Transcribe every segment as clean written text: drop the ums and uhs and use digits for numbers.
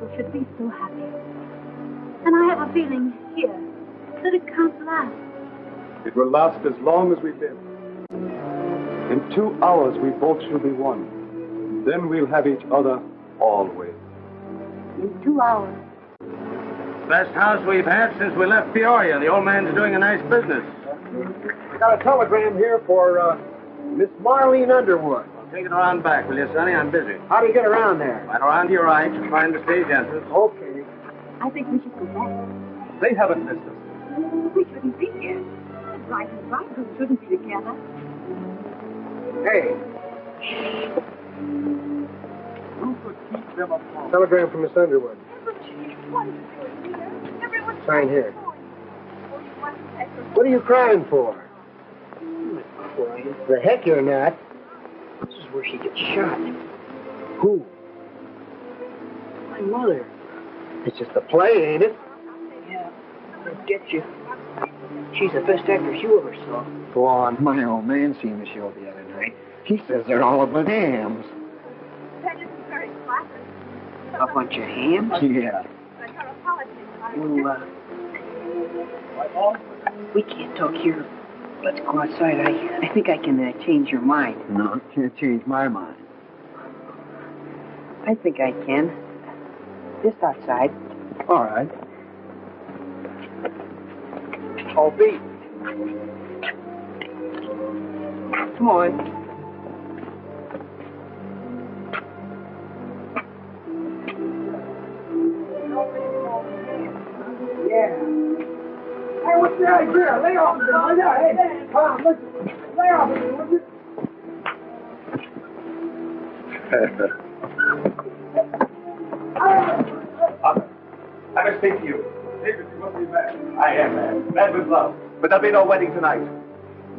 people should be so happy. And I have a feeling here that it can't last. It will last as long as we live. In 2 hours, we both shall be one. Then we'll have each other always. In 2 hours. Best house we've had since we left Peoria. The old man's doing a nice business. I got a telegram here for Miss Marlene Underwood. Well, take it around back, will you, Sonny? I'm busy. How do you get around there? Right around to your right. You'll find the stage entrance. Okay. I think we should go back. They haven't missed us. We shouldn't be here. The bride and bridegroom shouldn't be together. Hey. Who could keep them apart? Telegram from Miss Underwood. Sign here. What are you crying for? I'm not crying. The heck you're not. This is where she gets shot. Who? My mother. It's just a play, ain't it? Yeah, I get you. She's the best actress you ever saw. Go on. My old man seen the show the other night. He says they're all about hams. That isn't very classic. A bunch of hams? Yeah. But her apologies. Well, we can't talk here. Let's go outside. I think I can change your mind. No, can't change my mind. I think I can. Just outside. All right. Oh, beat. Come on. Yeah. Hey, what's the idea? Lay off of it. Hey, Tom, listen. Lay off of it, would you? I must speak to you. David, you must be mad. I am mad. Mad with love. But there'll be no wedding tonight.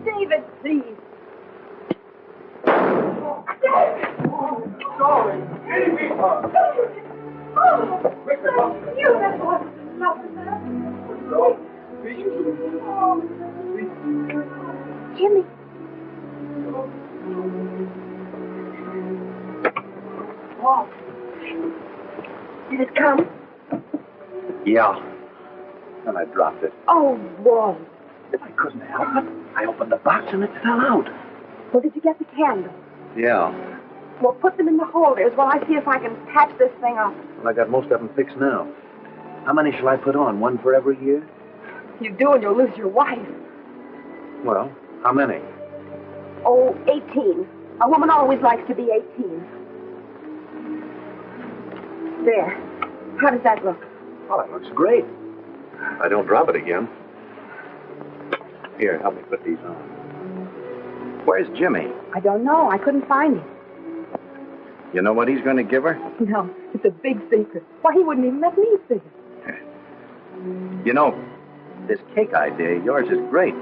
David, please. Sorry. Any Oh, you that was love with her. No. Jimmie. Walt. Did it come? Yeah. And I dropped it. Oh, Walt. I couldn't help it. I opened the box and it fell out. Well, did you get the candles? Yeah. Well, put them in the holders while I see if I can patch this thing up. Well, I got most of them fixed now. How many shall I put on? One for every year? If you do, and you'll lose your wife. Well, how many? Oh, 18. A woman always likes to be 18. There. How does that look? Oh, that looks great. I don't drop it again. Here, help me put these on. Where's Jimmie? I don't know. I couldn't find him. You know what he's going to give her? No, it's a big secret. Why, he wouldn't even let me see it. You know, this cake idea of yours is great.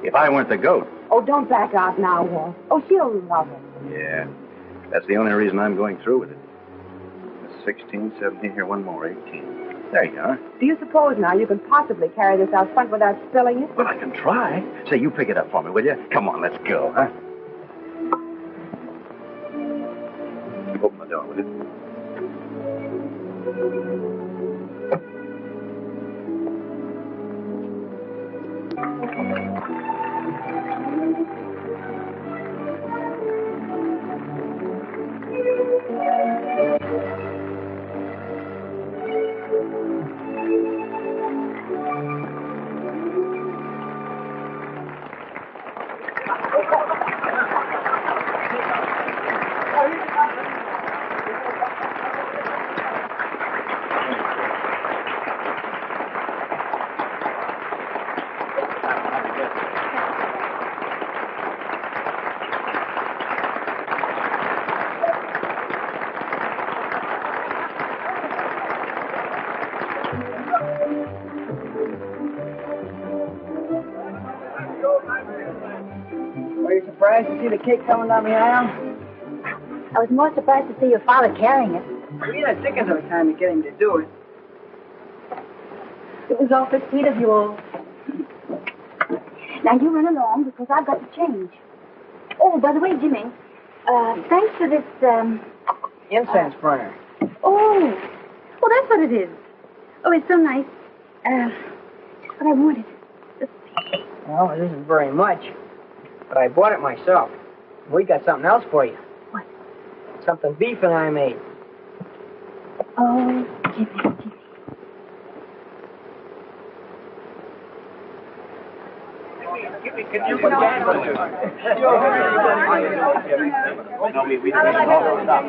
If I weren't the goat. Oh, don't back out now, Walt. Oh, she'll love it. Yeah, that's the only reason I'm going through with it. 16, 17, here, one more, 18. There you are. Do you suppose now you can possibly carry this out front without spilling it? Well, I can try. Say, you pick it up for me, will you? Come on, let's go, huh? Open the door, will you? Were you surprised to see the cake coming down the aisle? I was more surprised to see your father carrying it. We didn't think of no time to get him to do it. It was awfully sweet of you all. Now, you run along because I've got to change. Oh, by the way, Jimmie, thanks for this, Incense burner. Oh, what it is. Oh, it's so nice. Just what I wanted. Well, it isn't very much, but I bought it myself. We got something else for you. What? Something Beef and I made. Oh, Jimmie. Can you put that on? No, we all stop.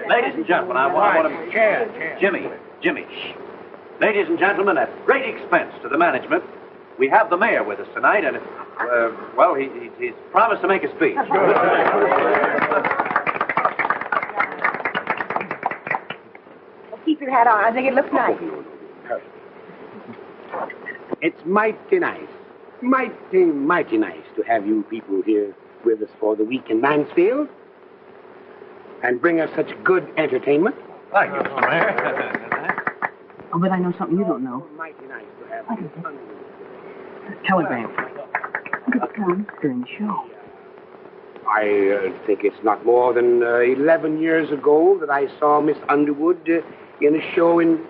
Ladies and gentlemen, I want to... Jimmie, shh. Ladies and gentlemen, at great expense to the management, we have the mayor with us tonight, and, well, he's promised to make a speech. Keep your hat on. I think it looks nice. It's mighty nice. Mighty nice to have you people here with us for the week in Mansfield and bring us such good entertainment. Thank you, Oh, but I know something you don't know. Mighty nice to have What is it? A telegram. When did it come? During the show. I think it's not more than 11 years ago that I saw Miss Underwood in a show in...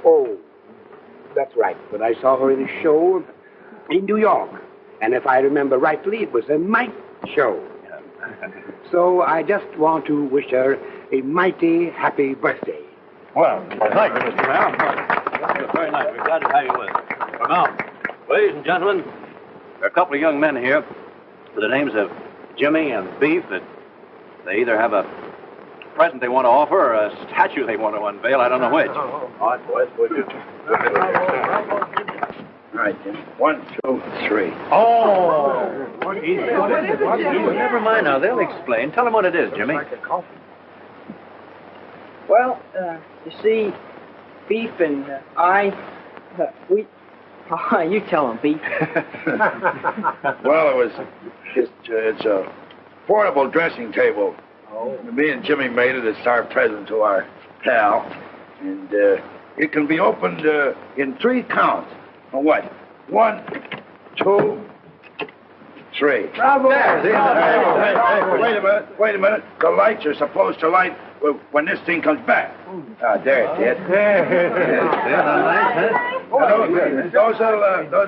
Oh, that's right. But I saw her in a show in New York. And if I remember rightly, it was a mite show. So I just want to wish her a mighty happy birthday. Well, thank you, Mr. Mayor. That's very nice. We're glad to have you with us. Well, now, ladies and gentlemen, there are a couple of young men here with the names of Jimmie and Beef that they either have a present they want to offer or a statue they want to unveil. I don't know which. All right, boys, would you? All right, Jim. 1, 2, 3. Oh! Never mind now. They'll explain. Tell them what it is, Jimmie. Well, you see, Beef and we... Oh, you tell them, Beef. Well, it's a portable dressing table. Oh. Me and Jimmie made it. It's our present to our pal. And it can be opened in 3 counts. Or what? 1, 2, 3. Bravo! Wait a minute. The lights are supposed to light when this thing comes back. There it did. Those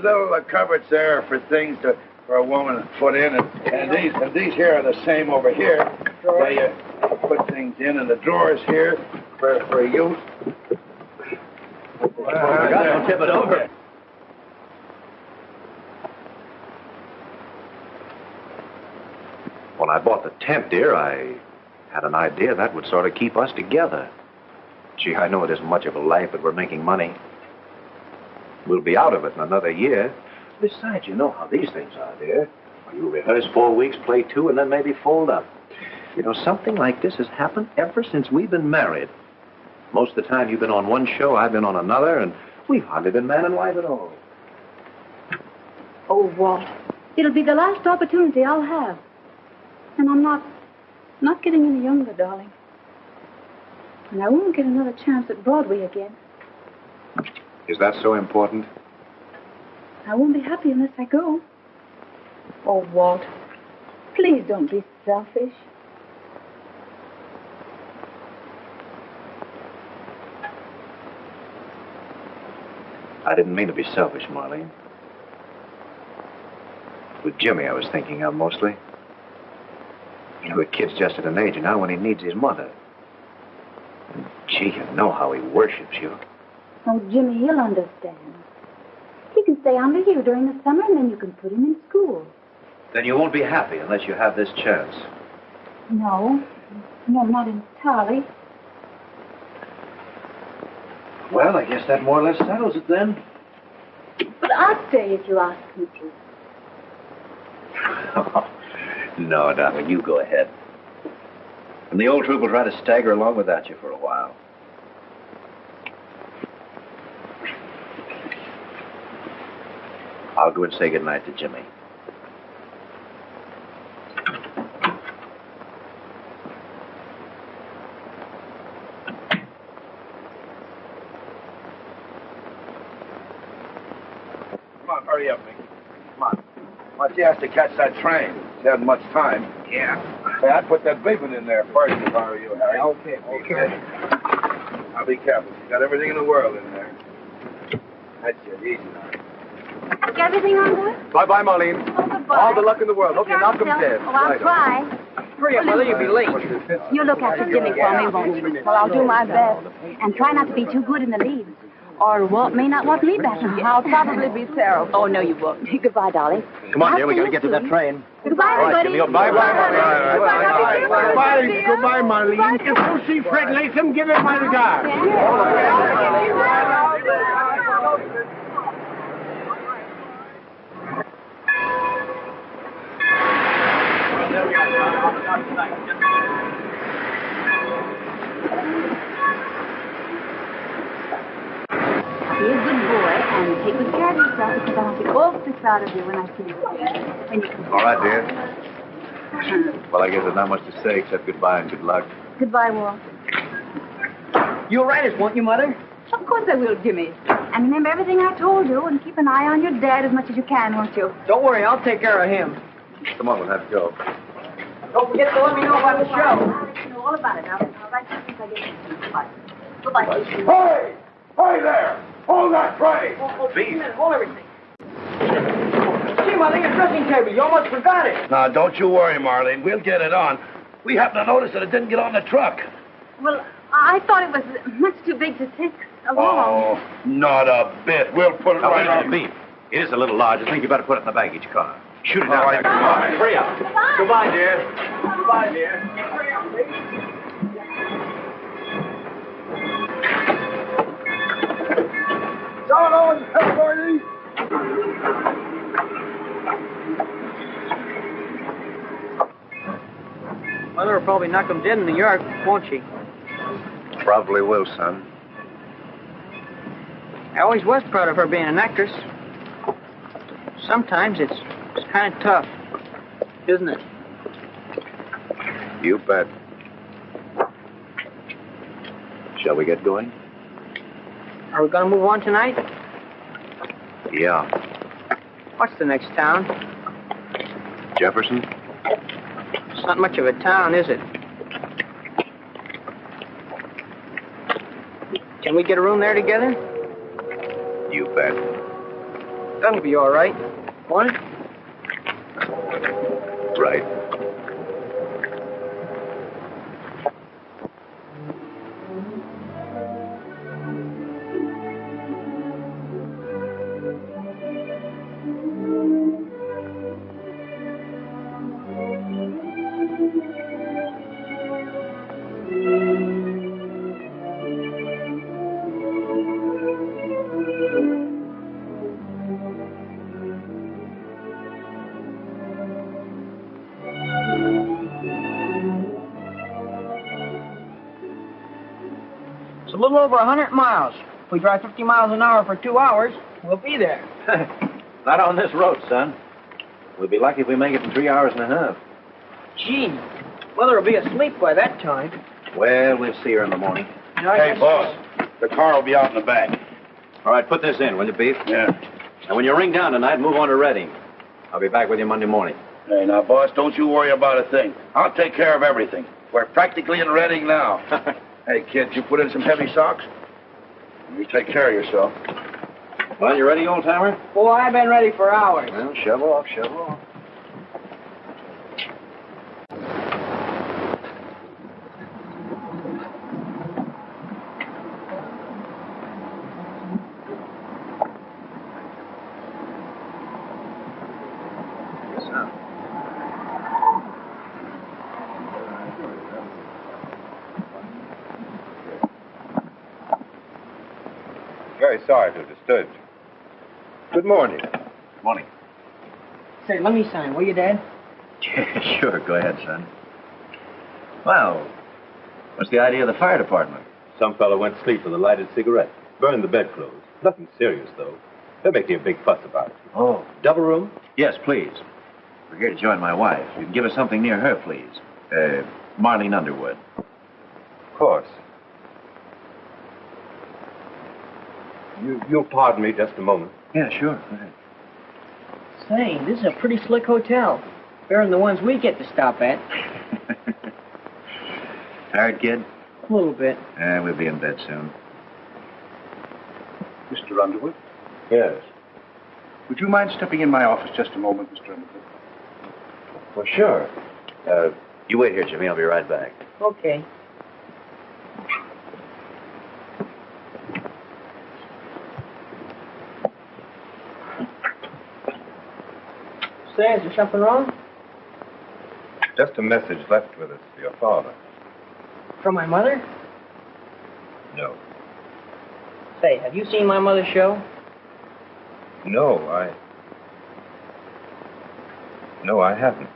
little cupboards there are for things for a woman to put in, and these here are the same over here. They put things in the drawers here for use. Don't tip it over. When I bought the tent, dear, I had an idea that would sort of keep us together. Gee, I know it isn't much of a life, but we're making money. We'll be out of it in another year. Besides, you know how these things are, dear. You rehearse 4 weeks, play 2, and then maybe fold up. You know, something like this has happened ever since we've been married. Most of the time you've been on one show, I've been on another, and we've hardly been man and wife at all. Oh, Walt, it'll be the last opportunity I'll have. And I'm not getting any younger, darling. And I won't get another chance at Broadway again. Is that so important? I won't be happy unless I go. Oh, Walt, please don't be selfish. I didn't mean to be selfish, Marlene. With Jimmie, I was thinking of mostly. You know, the kid's just at an age now when he needs his mother. And gee, you know how he worships you. Oh, Jimmie, he'll understand. He can stay under you during the summer, and then you can put him in school. Then you won't be happy unless you have this chance. No, not entirely. Well, I guess that more or less settles it then. But I'll stay if you ask me to. No, darling, you go ahead. And the old troop will try to stagger along without you for a while. I'll go and say goodnight to Jimmie. Come on, hurry up, Mickey. Come on. She has to catch that train. She hasn't much time. Yeah. Hey, I'd put that bacon in there first if I were you, Harry. Okay. Now be careful. You got everything in the world in there. That's it. Easy now. Is everything on good? Bye-bye, Marlene. Oh, goodbye. All the luck in the world. Look Okay, now come after dead. yourself. Oh, I'll try. Hurry up, Mother, you'll be late. You look after Jimmie for me, won't you? Well, I'll do my best. And try not to be too good in the lead. Or Walt may not want me back again. I'll probably be terrible. Oh, no, you won't. Goodbye, darling. Come on, dear, we gotta get to that train. Goodbye, All right, everybody. Jimmie, bye-bye. Goodbye, Marlene. If you see Fred Latham, give him my regards. Be a good boy and take good care of yourself because I'll be awfully proud of you when I see you. When you come. All right, dear. Well, I guess there's not much to say except goodbye and good luck. Goodbye, Walt. You'll write us, won't you, Mother? Of course I will, Jimmie. And remember everything I told you and keep an eye on your dad as much as you can, won't you? Don't worry, I'll take care of him. Come on, we'll have to go. Don't forget to let me know about the show. I'll know all about it. I'll write you since I get to Goodbye. Goodbye. Hey! Hey there! Hold that train! Hold everything. See, Mother, your dressing table. You almost forgot it. Now, don't you worry, Marlene. We'll get it on. We happened to notice that it didn't get on the truck. Well, I thought it was much too big to take along. Oh, not a bit. We'll put it Now, right wait a on. minute, Beef. It is a little large. I think you better put it in the baggage car. Shoot it down right. there. Come on, hurry up. Goodbye, dear. Goodbye, dear. Down on California. Mother will probably knock him dead in New York, won't she? Probably will, son. I always was proud of her being an actress. Sometimes it's kind of tough, isn't it? You bet. Shall we get going? Are we going to move on tonight? Yeah. What's the next town? Jefferson? It's not much of a town, is it? Can we get a room there together? You bet. That'll be all right, won't it? Right. It's a little over 100 miles. If we drive 50 miles an hour for 2 hours, we'll be there. Not on this road, son. We'll be lucky if we make it in 3 hours and a half. Gee, Mother will be asleep by that time. Well, we'll see her in the morning. Hey, boss. The car will be out in the back. All right, put this in, will you, Beef? Yeah. And when you ring down tonight, move on to Reading. I'll be back with you Monday morning. Hey, now, boss, don't you worry about a thing. I'll take care of everything. We're practically in Reading now. Hey, kid, you put in some heavy socks? You take care of yourself. Well, you ready, old-timer? Boy, I've been ready for hours. Well, shove off, shove off. Very sorry to have disturbed you. Good morning. Morning. Say, let me sign, will you, Dad? Sure, go ahead, son. Well, what's the idea of the fire department? Some fellow went to sleep with a lighted cigarette. Burned the bedclothes. Nothing serious, though. They're making a big fuss about it. Oh. Double room? Yes, please. We're here to join my wife. You can give us something near her, please. Marlene Underwood. Of course. You'll pardon me just a moment. Yeah, sure. Go ahead. Say, this is a pretty slick hotel. Better than the ones we get to stop at. Tired, kid? A little bit. Yeah, we'll be in bed soon. Mr. Underwood, Yes. would you mind stepping in my office just a moment, Mr. Underwood? Well, sure. You wait here, Jimmy. I'll be right back. Okay. Say, is there something wrong? Just a message left with us for your father. From my mother? No. Say, have you seen my mother's show? No, I haven't.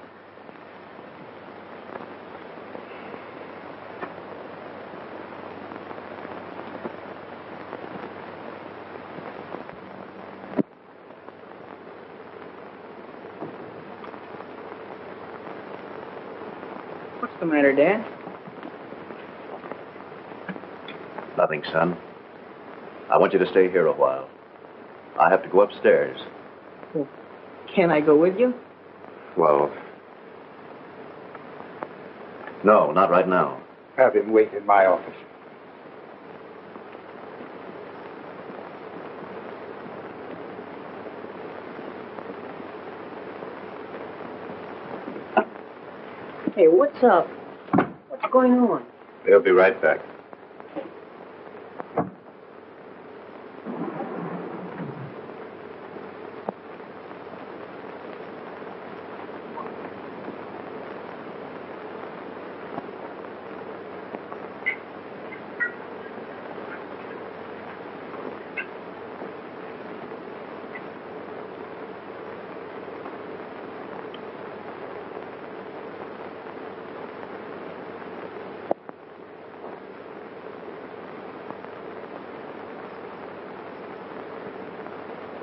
What's the matter, Dad? Nothing, son. I want you to stay here a while. I have to go upstairs. Well, can I go with you? Well, no, not right now. Have him wait in my office. Hey, what's up? What's going on? They'll be right back.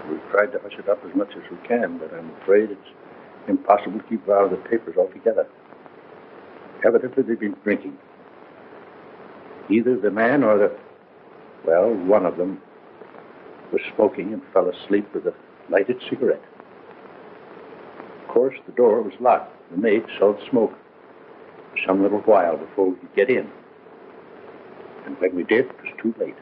We've tried to hush it up as much as we can, but I'm afraid it's impossible to keep it out of the papers altogether. Evidently, they've been drinking. Either the man or one of them was smoking and fell asleep with a lighted cigarette. Of course, the door was locked. The maid saw the smoke for some little while before we could get in. And when we did, it was too late.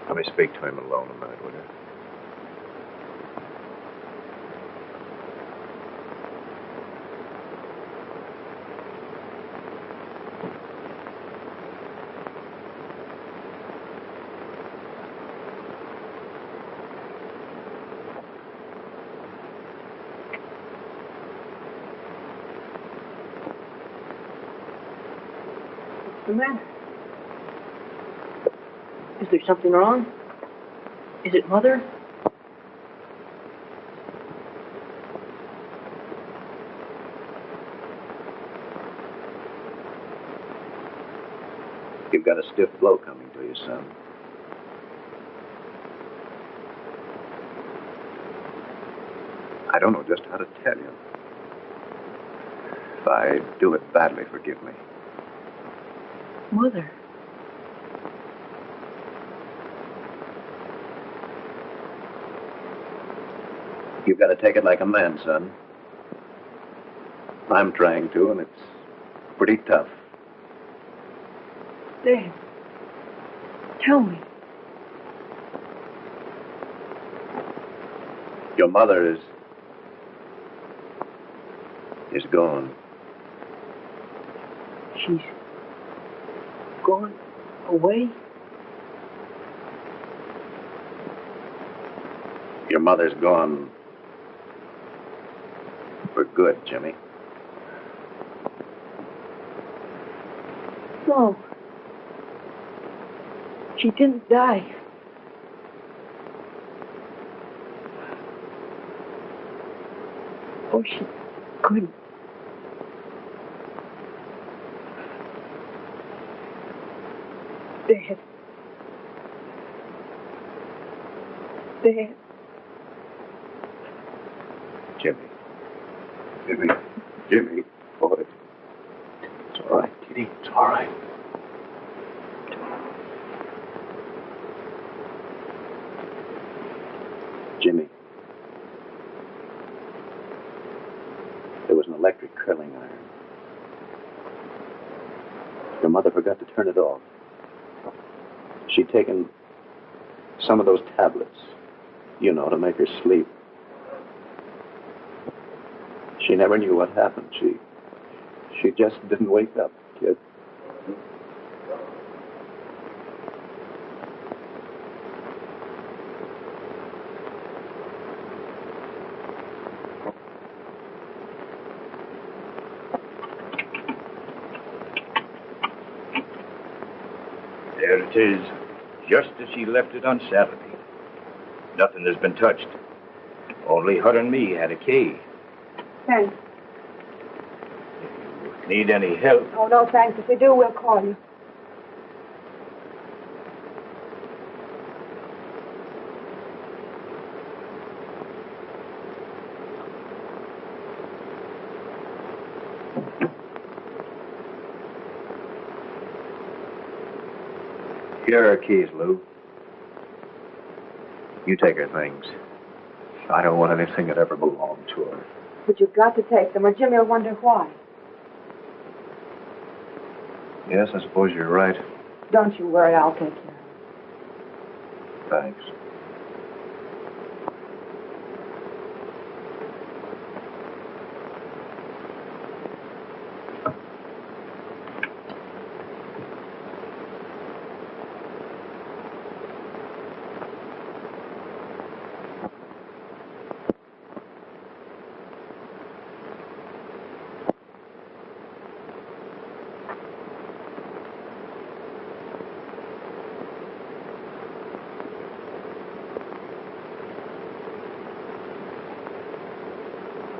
Let me speak to him alone a minute, will you? What's the matter? Is there something wrong? Is it Mother? You've got a stiff blow coming to you, son. I don't know just how to tell you. If I do it badly, forgive me. Mother. You've got to take it like a man, son. I'm trying to, and it's pretty tough. Dad, tell me. Your mother is gone. She's gone away? Your mother's gone for good, Jimmy. No. She didn't die. Oh, she couldn't. Dad. Dad. Jimmie, boy. It's all right, Kitty. It's all right. Jimmie. There was an electric curling iron. Your mother forgot to turn it off. She'd taken some of those tablets, you know, to make her sleep. She never knew what happened. She just didn't wake up, kid. There it is, just as she left it on Saturday. Nothing has been touched. Only her and me had a key. Thanks. Need any help? Oh, no, thanks. If we do, we'll call you. Here are her keys, Lou. You take her things. I don't want anything that ever belonged to her. But you've got to take them, or Jimmie will wonder why. Yes, I suppose you're right. Don't you worry, I'll take care of it. Thanks.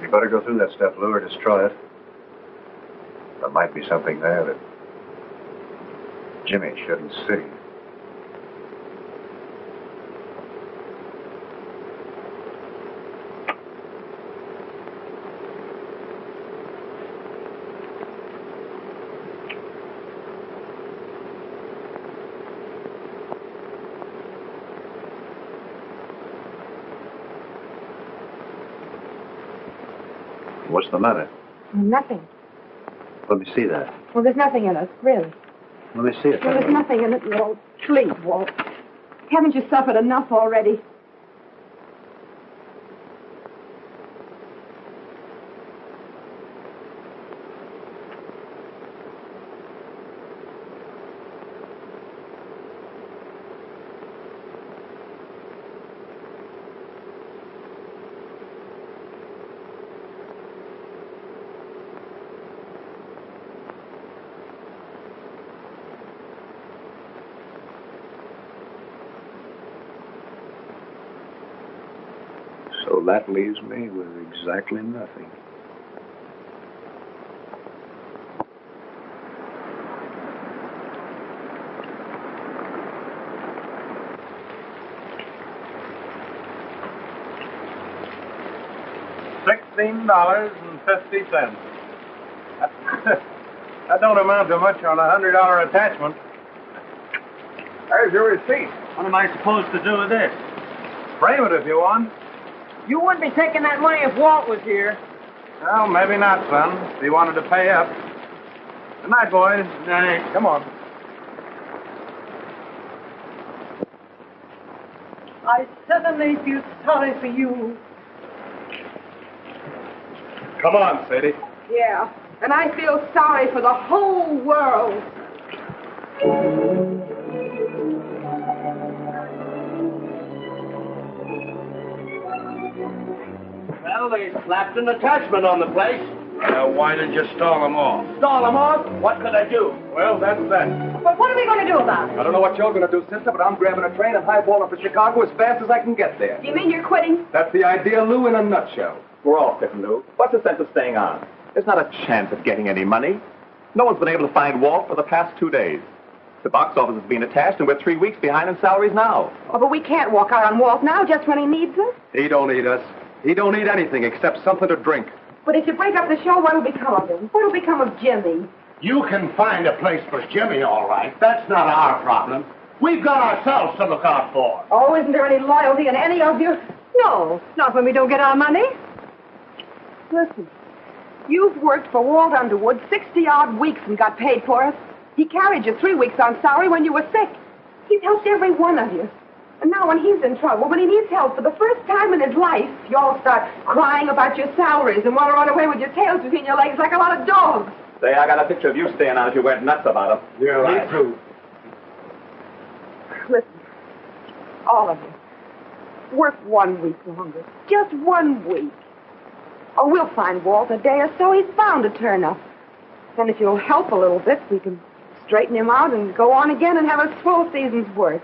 You better go through that stuff, Lou, or destroy it. There might be something there that Jimmie shouldn't see. What's the matter? Nothing. Let me see that. Well, there's nothing in it, really. Let me see it. Well, there's nothing in it, Walt. Please, Walt. Haven't you suffered enough already? So that leaves me with exactly nothing. $16.50. That don't amount to much on a $100 attachment. There's your receipt. What am I supposed to do with this? Frame it if you want. You wouldn't be taking that money if Walt was here. Well, maybe not, son, if he wanted to pay up. Good night, boys. Good night. Come on. I suddenly feel sorry for you. Come on, Sadie. Yeah, and I feel sorry for the whole world. Well, they slapped an attachment on the place. Why did you stall them off? Stall them off? What could I do? Well, that's that. But what are we going to do about it? I don't know what you're going to do, sister, but I'm grabbing a train and highballing for Chicago as fast as I can get there. Do you mean you're quitting? That's the idea, Lou, in a nutshell. We're all sitting, Lou. What's the sense of staying on? There's not a chance of getting any money. No one's been able to find Walt for the past 2 days. The box office has been attached, and we're 3 weeks behind in salaries now. Oh, but we can't walk out on Walt now just when he needs us. He don't need us. He don't need anything except something to drink. But if you break up the show, what'll become of him? What'll become of Jimmie? You can find a place for Jimmie, all right. That's not our problem. We've got ourselves to look out for. Oh, isn't there any loyalty in any of you? No, not when we don't get our money. Listen, you've worked for Walt Underwood 60-odd weeks and got paid for it. He carried you 3 weeks on salary when you were sick. He's helped every one of you. And now when he's in trouble, when he needs help for the first time in his life, you all start crying about your salaries and want to run away with your tails between your legs like a lot of dogs. Say, I got a picture of you staying on if you went nuts about him. You're right. Me too. Listen, all of you, work 1 week longer. Just 1 week. Or we'll find Walt a day or so. He's bound to turn up. And if you'll help a little bit, we can straighten him out and go on again and have a full season's work.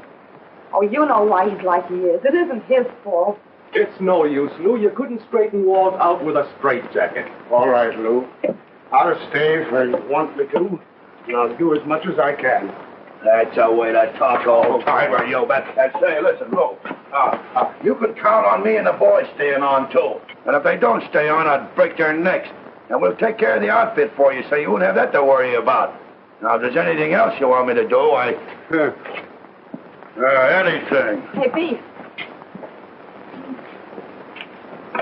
Oh, you know why he's like he is. It isn't his fault. It's no use, Lou. You couldn't straighten Walt out with a straitjacket. All right, Lou. I'll stay if you want me to, and I'll do as much as I can. That's a way to talk all the time, or you bet. And say, listen, Lou, you can count on me and the boys staying on, too. And if they don't stay on, I'd break their necks. And we'll take care of the outfit for you, so you won't have that to worry about. Now, if there's anything else you want me to do, anything. Hey, Beef.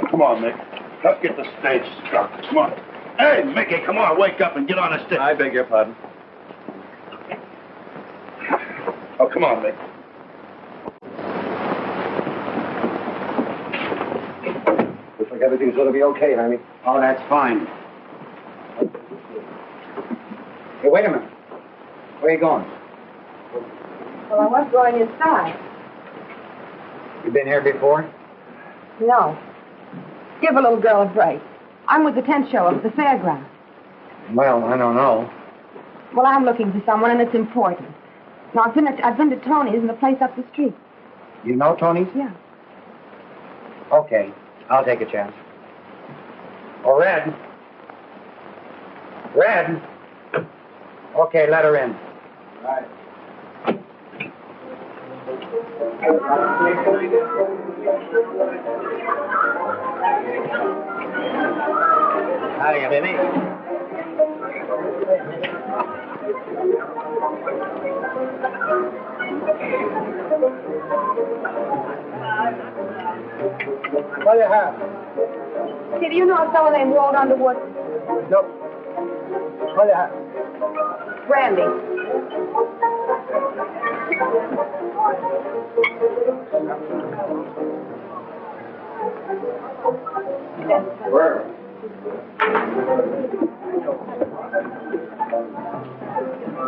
Come on, Mick. Let's get the stage struck. Come on. Hey, Mickey, come on, wake up and get on the stick. I beg your pardon. Oh, come on, Mick. Looks like everything's going to be okay, honey. Oh, that's fine. Hey, wait a minute. Where are you going? Well, I was going inside. You been here before? No. Give a little girl a break. I'm with the tent show at the fairground. Well, I don't know. Well, I'm looking for someone, and it's important. Now, I've been to Tony's and the place up the street. You know Tony's? Yeah. Okay. I'll take a chance. Oh, Red. Red. Okay, let her in. All right. Hiya, baby. What do you have? Hey, do you know someone named Walt Underwood? Nope. What do you have? Brandy. Where?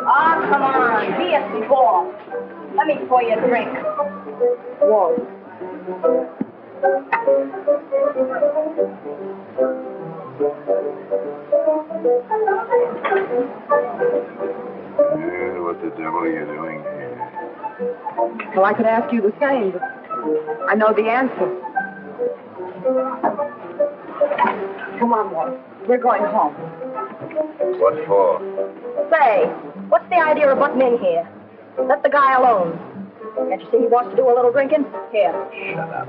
Oh, come on. Be a sport. Let me pour you a drink. Walt. What the devil are you doing here? Well, I could ask you the same, but I know the answer. Come on, Walt. We're going home. What for? Say, what's the idea of butting in here? Let the guy alone. Can't you see he wants to do a little drinking? Here. Shut up.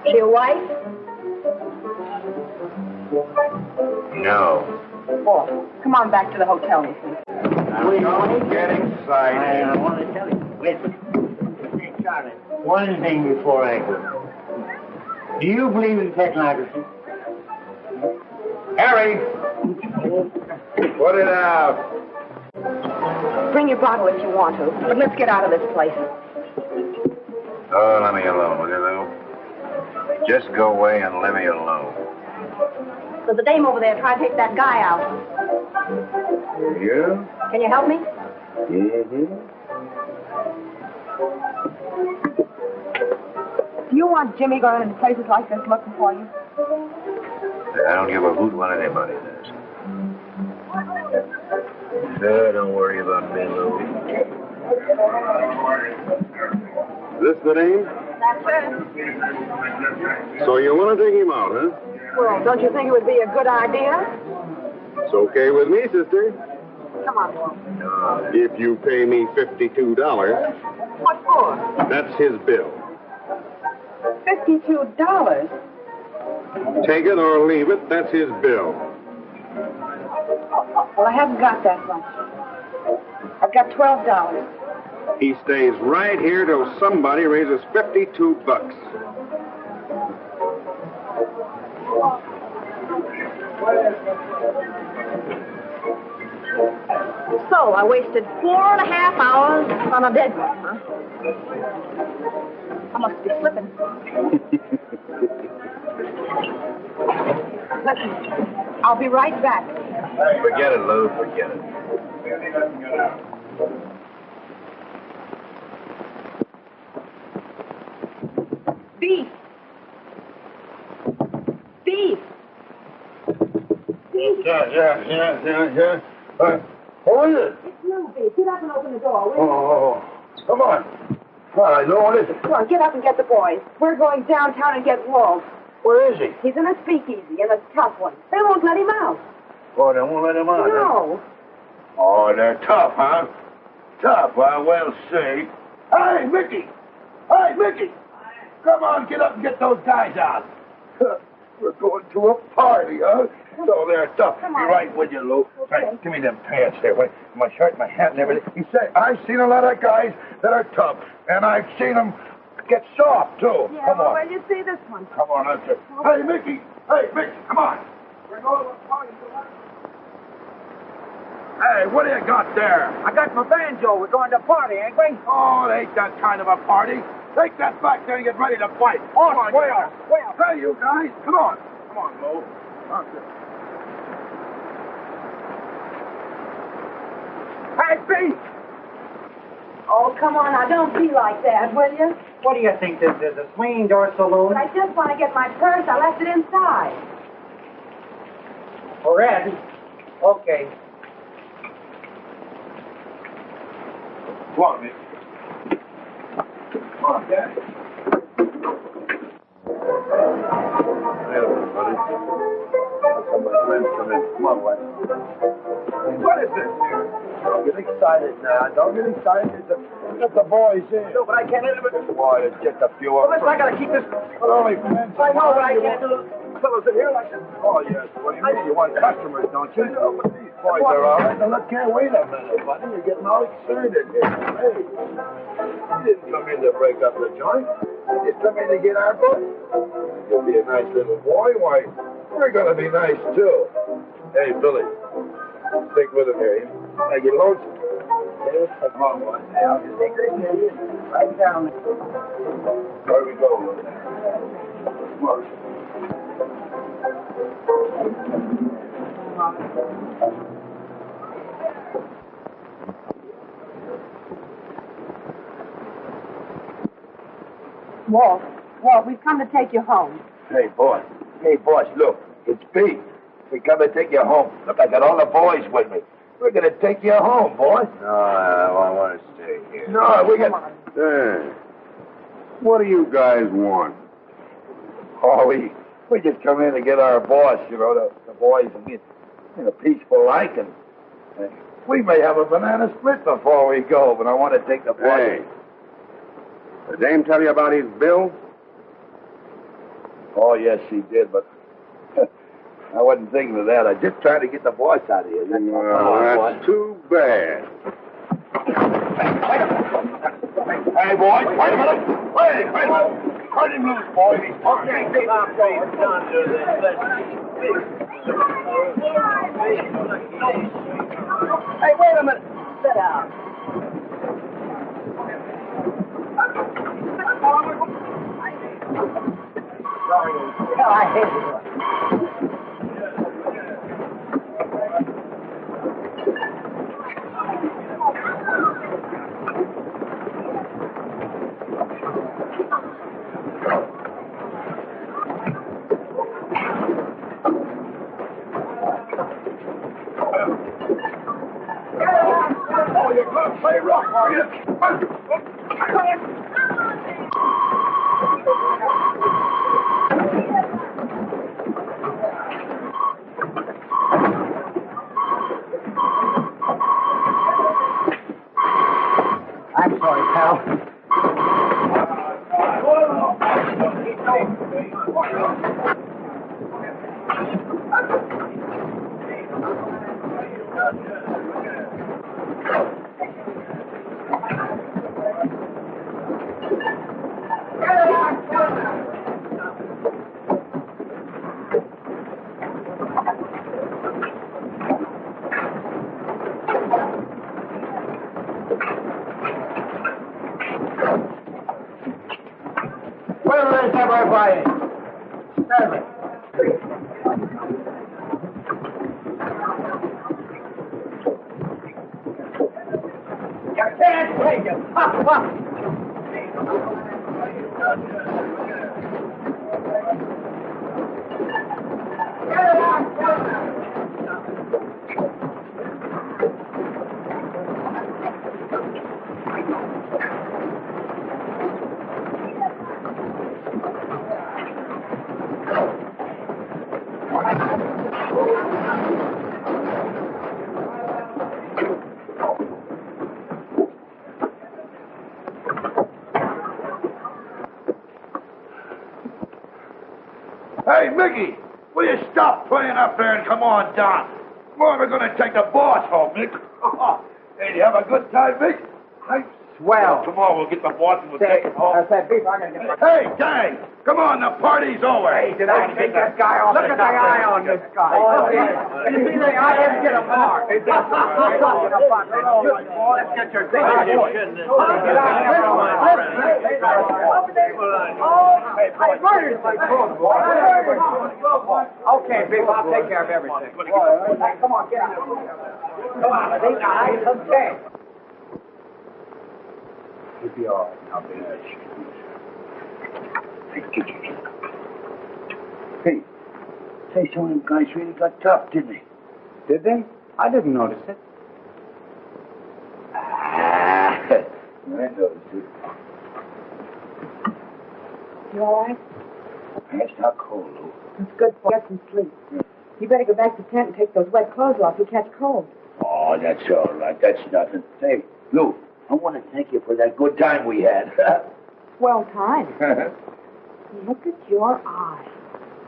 She your wife? No. Walt, come on back to the hotel with me. Don't get excited. I want to tell you. Wait. Hey, Charlie, one thing before I go. Do you believe in technocracy? Harry! Put it out. Bring your bottle if you want to, but let's get out of this place. Oh, let me alone, will you, Lou? Just go away and let me alone. There's a dame over there trying to take that guy out. You? Can you help me? Mm-hmm. Do you want Jimmie going into places like this looking for you? I don't give a hoot what anybody does. Don't worry about me, Lou. Is this the name? That's it. So you want to take him out, huh? Well, don't you think it would be a good idea? It's okay with me, sister. Come on, Walt. If you pay me $52, What for? that's his bill. $52. Take it or leave it, that's his bill. Well, I haven't got that much. I've got $12. He stays right here till somebody raises $52. So, I wasted 4.5 hours on a dead one, huh? I must be slipping. Listen, I'll be right back. Forget it, Lou. Forget it. Beef. Beef. Beef. Yeah. Who is it? It's you, Beef. Get up and open the door, will you? Oh, come on. Well, I know what is it. Come on, get up and get the boys. We're going downtown and get Walt. Where is he? He's in a speakeasy, in a tough one. They won't let him out. Oh, they won't let him out. No. Huh? Oh, they're tough, huh? Tough, huh? Well, say. Hey, Mickey! Hey, Mickey! Come on, get up and get those guys out. We're going to a party, huh? So they're tough. Come Be on. right with you, Lou. Okay. Hey, give me them pants there. Wait, my shirt, my hat, and everything. You say, I've seen a lot of guys that are tough, and I've seen them get soft, too. Yeah, Come well, on. where do you see this one? Come on, that's it. Hey, Mickey! Hey, Mickey, come on. We're going to a party tonight. Hey, what do you got there? I got my banjo. We're going to a party, ain't we? Oh, it ain't that kind of a party. Take that back there and get ready to fight. Oh, Come on, well. Hey, you guys, come on. Come on, Lou. Okay. Hey, Beef! Oh, come on now, don't be like that, will you? What do you think this is, a swinging door saloon? But I just want to get my purse. I left it inside. For Ed? Okay. Come on, Mick. Come on, Dad. Wait a minute, buddy. Some of my friends come in. Come on, Walt. What is this here? Don't get excited now. Don't get excited. It's the boys in. No, but I can't let it. Boy, there's just a few of Well, listen, I gotta keep this. But only friends. I know, but I can't do fellows in here like this. Oh, yes. What do you mean? You want customers, don't you? No, but these boys are all right. Now, look here. Wait a minute, buddy. You're getting all excited here. Hey, you didn't come in to break up the joint. You just come in to get our bus. You'll be a nice little boy. Why, we're going to be nice, too. Hey, Billy. Stick with him here. Hey, you lonesome? Come on, boy. Hey, I'll just take this here. Right down there. Where we go? Come on. Walt, we've come to take you home. Hey, boss, look, it's Pete. We come to take you home. Look, I got all the boys with me. We're going to take you home, boy. No, I want to stay here. No, we got... Hey, what do you guys want? Oh, we just come in to get our boss, you know, the boys in a peaceful like, and we may have a banana split before we go, but I want to take the boss. Hey, the dame tell you about his bill? Oh, yes, she did, but I wasn't thinking of that. I just tried to get the boss out of here. Well, that's too bad. Hey, boys, wait a minute. Wait a minute. Cut him loose, boys. Okay, keep on going. Hey, wait a minute. Sit down. Hell, I hate you. Oh, you're going to play rough, are you? Where is everybody? Stand it. You can't take it. Up, up. Hey, Mickey, will you stop playing up there and come on down? We're going to take the boss home, Mick. Hey, you have a good time, Mick? Swell. Tomorrow we'll get the boss and we'll take it home. I said, Beef, I'm going to get Hey, gang, come on, the party's over. Hey, did I take that guy off? Look at the eye on this guy. Oh, yeah. You see the eye? Let's get a mark. Let's get your thing. Okay, Beef, I'll take care of everything. Come on, get out. Come on, these eyes, okay. You'll be all right. I'll be all right. Hey, say, some of them guys really got tough, didn't they? Did they? I didn't notice it. I noticed it. You all right? Passed out cold, Lou. It's good for get some sleep. You better go back to the tent and take those wet clothes off. You'll catch cold. Oh, that's all right. That's nothing. Hey, Lou, I want to thank you for that good time we had. Swell time. Look at your eye.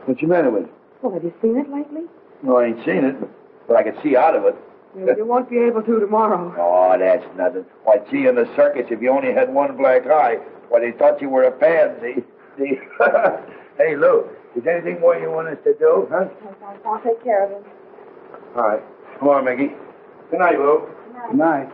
What's the matter with it? Well, have you seen it lately? No, I ain't seen it, but I can see out of it. Well, you won't be able to tomorrow. Oh, that's nothing. Why, see, in the circus, if you only had one black eye, why, they thought you were a pansy. See? Hey, Lou, is there anything more you want us to do, huh? I'll take care of him. All right. Come on, Mickey. Good night, Lou. Good night.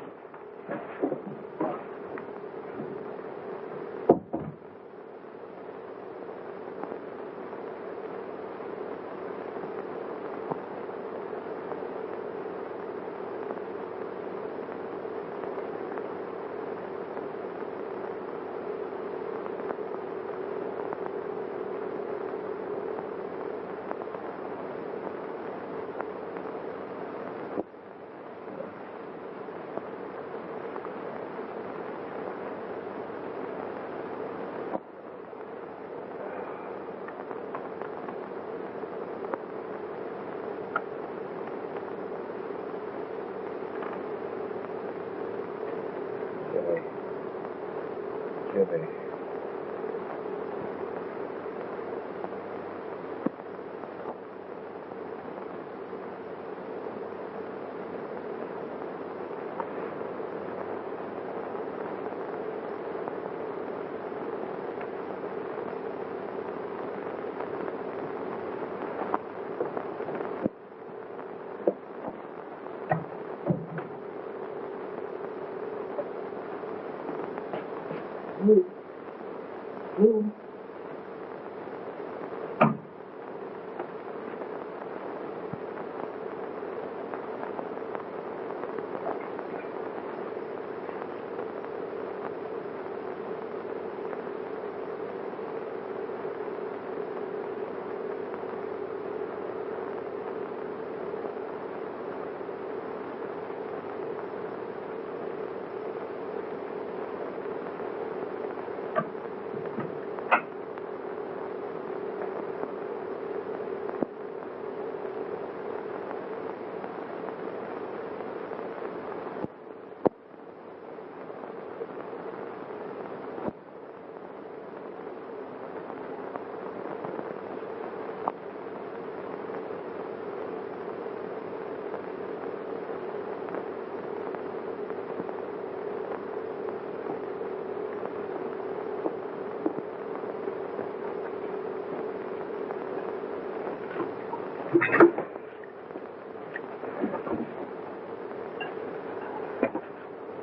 Jimmie.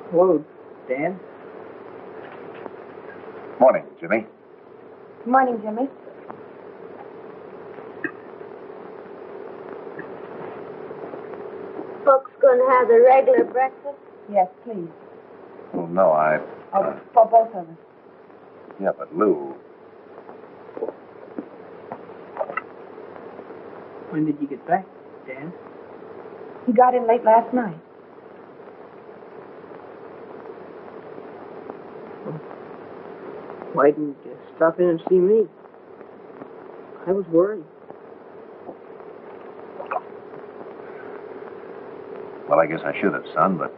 Hello, Dan. Morning, Jimmy. Morning, Jimmy. Folks going to have the regular breakfast? Yes, please. Well, no, For both of us. Yeah, but Lou... When did you get back, Dan? He got in late last night. Why didn't you stop in and see me? I was worried. Well, I guess I should have, son, but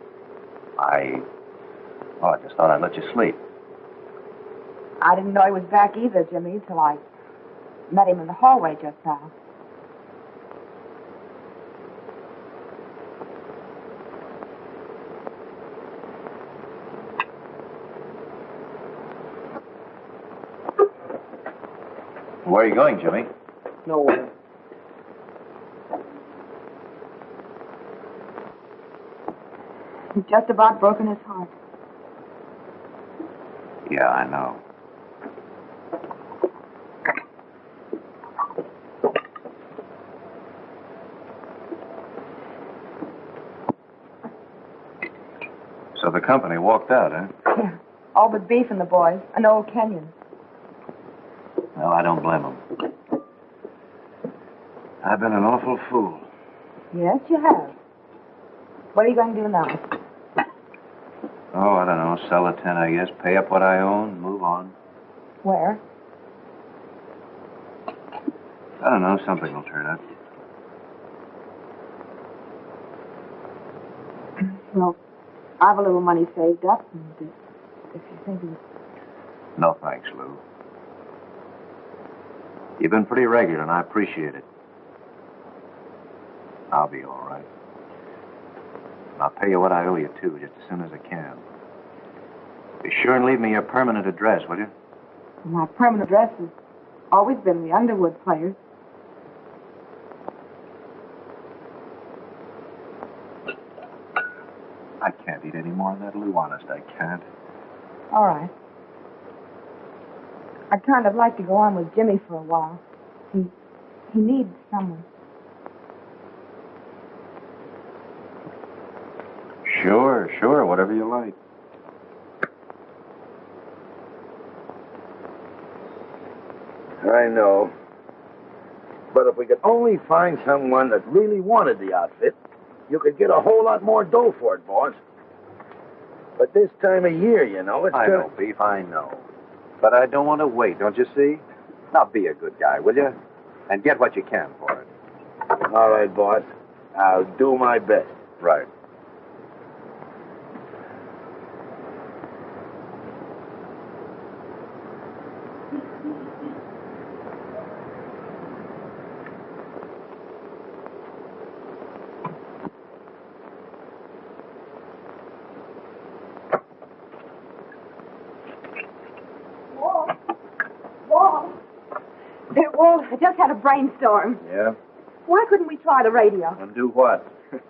I just thought I'd let you sleep. I didn't know he was back either, Jimmy, till I met him in the hallway just now. Where are you going, Jimmy? Nowhere. He's just about broken his heart. Yeah, I know. So the company walked out, huh? Yeah. All but Beef and the boys, and old Kenyon. Well, I don't blame them. I've been an awful fool. Yes, you have. What are you going to do now? Oh, I don't know. Sell the tent, I guess. Pay up what I own. Move on. Where? I don't know. Something will turn up. Well, I have a little money saved up, and if you think of it... No, thanks, Lou. You've been pretty regular, and I appreciate it. I'll be all right. And I'll pay you what I owe you, too, just as soon as I can. Be sure and leave me your permanent address, will you? My permanent address has always been the Underwood Players. I can't eat any more of that, Lou. Honest, I can't. All right. I'd kind of like to go on with Jimmie for a while. He needs someone. Sure, whatever you like. I know. But if we could only find someone that really wanted the outfit, you could get a whole lot more dough for it, boss. But this time of year, you know, it's... I know, Beef, I know. But I don't want to wait, don't you see? Now be a good guy, will you? And get what you can for it. All right, boss. I'll do my best. Right. Walt, I just had a brainstorm. Yeah? Why couldn't we try the radio? And do what?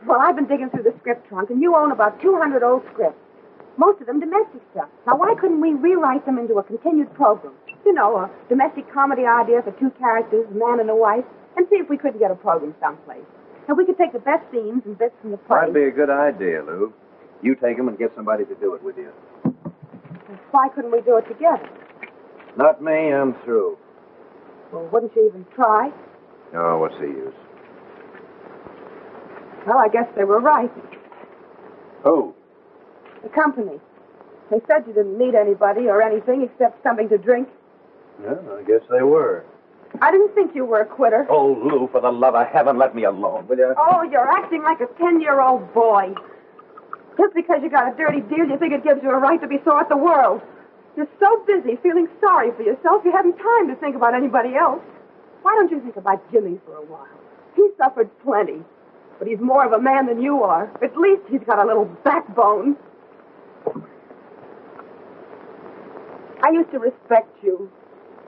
Well, I've been digging through the script trunk, and you own about 200 old scripts. Most of them domestic stuff. Now, why couldn't we rewrite them into a continued program? You know, a domestic comedy idea for two characters, a man and a wife, and see if we couldn't get a program someplace. And we could take the best scenes and bits from the play. That'd be a good idea, Lou. You take them and get somebody to do it with you. Why couldn't we do it together? Not me, I'm through. Well, wouldn't you even try? Oh, what's the use? Well, I guess they were right. Who? The company. They said you didn't need anybody or anything except something to drink. Yeah, I guess they were. I didn't think you were a quitter. Oh, Lou, for the love of heaven, let me alone, will you? Oh, you're acting like a 10-year-old boy. Just because you got a dirty deal, you think it gives you a right to be sore at the world. You're so busy feeling sorry for yourself, you haven't time to think about anybody else. Why don't you think about Jimmie for a while? He suffered plenty, but he's more of a man than you are. At least he's got a little backbone. I used to respect you.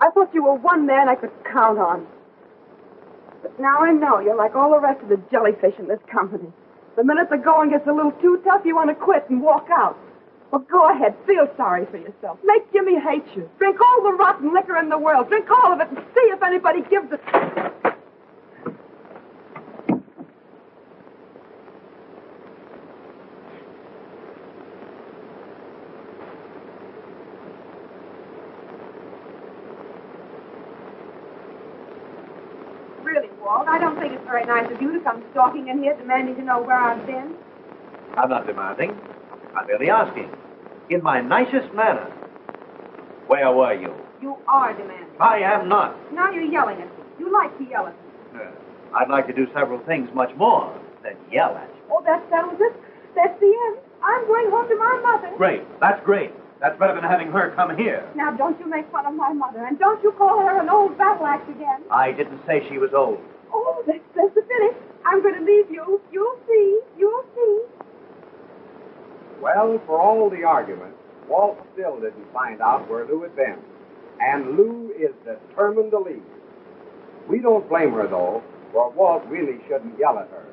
I thought you were one man I could count on. But now I know you're like all the rest of the jellyfish in this company. The minute the going gets a little too tough, you want to quit and walk out. Well, go ahead. Feel sorry for yourself. Make Jimmie hate you. Drink all the rotten liquor in the world. Drink all of it and see if anybody gives a... Really, Walt, I don't think it's very nice of you to come stalking in here demanding to know where I've been. I'm not demanding. I'm merely asking. In my nicest manner. Where were you? You are demanding. I am not. Now you're yelling at me. You like to yell at me. I'd like to do several things much more than yell at you. Oh, that settles it. That's the end. I'm going home to my mother. Great. That's great. That's better than having her come here. Now, don't you make fun of my mother, and don't you call her an old battle axe again. I didn't say she was old. Oh, that's the finish. I'm going to leave you. You'll see. You'll see. Well, for all the argument, Walt still didn't find out where Lou had been. And Lou is determined to leave. We don't blame her, though, for Walt really shouldn't yell at her.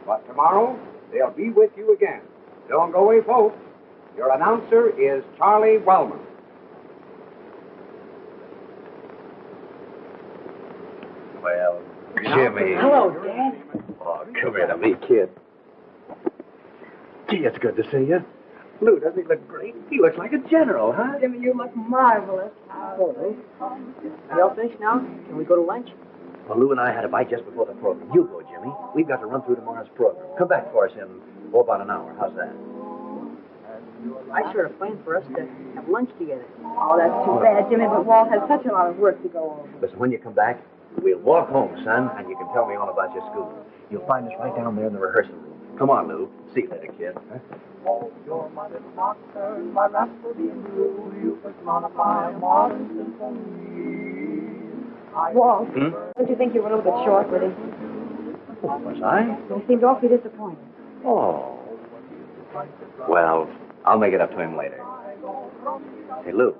But tomorrow, they'll be with you again. Don't go away, folks. Your announcer is Charlie Wellman. Well, Jimmie. Hello, Dad. Oh, come here to me, kid. Gee, it's good to see you. Lou, doesn't he look great? He looks like a general, huh? Jimmie, you look marvelous. Are y'all finished now? Can we go to lunch? Well, Lou and I had a bite just before the program. You go, Jimmie. We've got to run through tomorrow's program. Come back for us in about an hour. How's that? I sort of planned for us to have lunch together. Oh, that's too bad, Jimmie, but Walt has such a lot of work to go over. Listen, when you come back, we'll walk home, son, and you can tell me all about your school. You'll find us right down there in the rehearsal room. Come on, Lou. See you later, kid. Huh? Oh, your mother's nocturne, my rhapsody in blue, you personify modern symphony. Walt, don't you think you were a little bit short with him? Oh, was I? You seemed awfully disappointed. Oh. Well, I'll make it up to him later. Hey, Lou,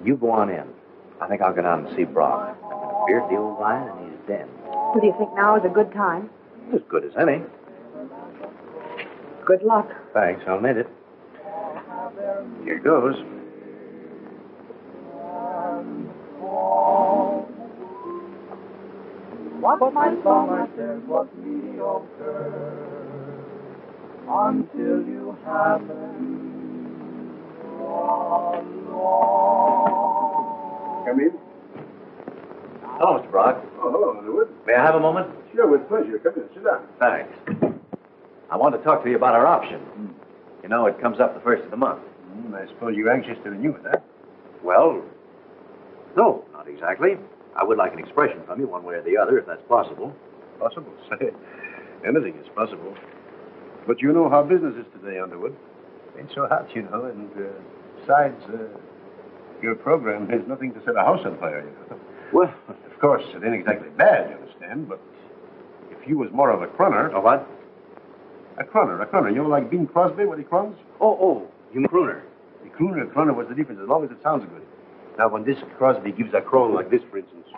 you go on in. I think I'll go down and see Brock. I'm going to beard the old lion, and he's dead. So do you think now is a good time? As good as any. Good luck. Thanks, I'll need it. Here goes. What my song I said was mediocre until you happened along. Come in. Hello, Mr. Brock. Oh, hello, Underwood. May I have a moment? Sure, with pleasure. Come in. Sit down. Thanks. I want to talk to you about our option. You know, it comes up the first of the month. I suppose you're anxious to renew it, huh? Well, no, not exactly. I would like an expression from you one way or the other, if that's possible. Possible. Say, anything is possible. But you know how business is today, Underwood. Ain't so hot, you know, and besides, your program has nothing to set a house on fire, you know. Well, of course, it ain't exactly bad, you understand, but if you was more of a crooner... A what? A crooner. You know, like Bing Crosby, what he croons? Oh, you mean crooner. The crooner, what's the difference? As long as it sounds good. Now, when this Crosby gives a croon like this, for instance...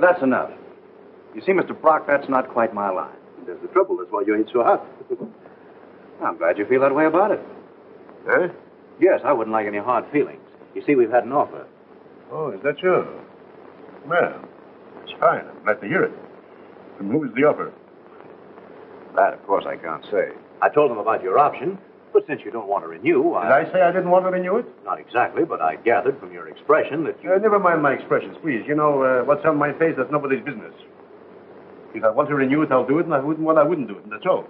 That's enough. You see, Mr. Brock, that's not quite my line. There's the trouble. That's why you ain't so hot. I'm glad you feel that way about it. Huh? Yes, I wouldn't like any hard feelings. You see, we've had an offer. Oh, is that so? Well, it's fine. I'm glad to hear it. And who is the offer? That, of course, I can't say. I told them about your option, but since you don't want to renew, Did I say I didn't want to renew it? Not exactly, but I gathered from your expression that you... Never mind my expressions, please. You know, what's on my face, that's nobody's business. If I want to renew it, I'll do it, and I wouldn't do it, and that's all.